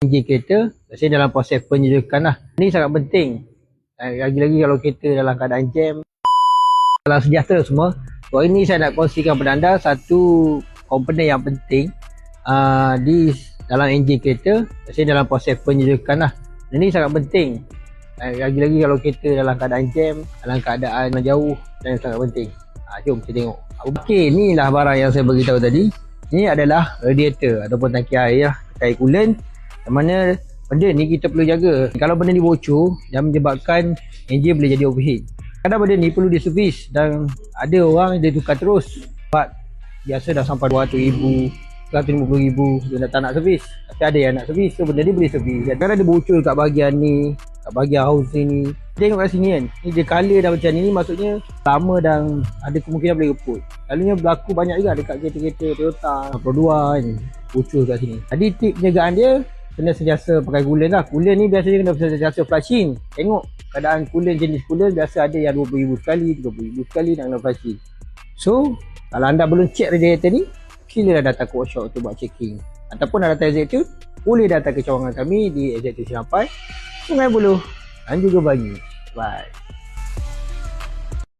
enjin kereta, biasanya dalam proses penyelidikan lah. Ini sangat penting. Lagi-lagi kalau kereta dalam keadaan jam. Dalam sejahtera semua. So ini saya nak kongsikan kepada anda satu komponen yang penting di dalam enjin kereta, biasanya dalam proses penyelidikan lah. Ini sangat penting. Lagi-lagi kalau kereta dalam keadaan jam, dalam keadaan jauh, dan sangat penting. Jom kita tengok. Okey, inilah barang yang saya beritahu tadi. Ini adalah radiator ataupun tangki air lah, tangki coolant. Yang mana benda ni kita perlu jaga. Kalau benda ni bocor dan menyebabkan enjin boleh jadi overheat. Kadang benda ni perlu diservis dan ada orang dia tukar terus. Sebab biasa dah sampai 200,000, 150,000 dia tak nak servis. Tapi ada yang nak servis, so benda ni boleh servis. Kadang dia bocor kat bahagian ni, kat bahagian housing ni. Tengok kat sini kan, ni dia colour dah macam ni, maksudnya lama dan ada kemungkinan boleh reput. Selalunya berlaku banyak juga dekat kereta-kereta Toyota Pro 2 kan, bocor kat sini. Jadi tip penjagaan dia, kena sentiasa pakai coolant lah. Coolant ni biasanya kena sentiasa flushing. Tengok keadaan coolant, jenis coolant biasa ada yang 20,000 sekali, 30,000 sekali nak kena flushing. So, kalau anda belum check radiator ni, silalah datang ke workshop untuk buat checking. Ataupun anda datang executive, boleh datang ke cawangan kami di executive Sampai, Sungai Buloh dan juga Bangi. Bye.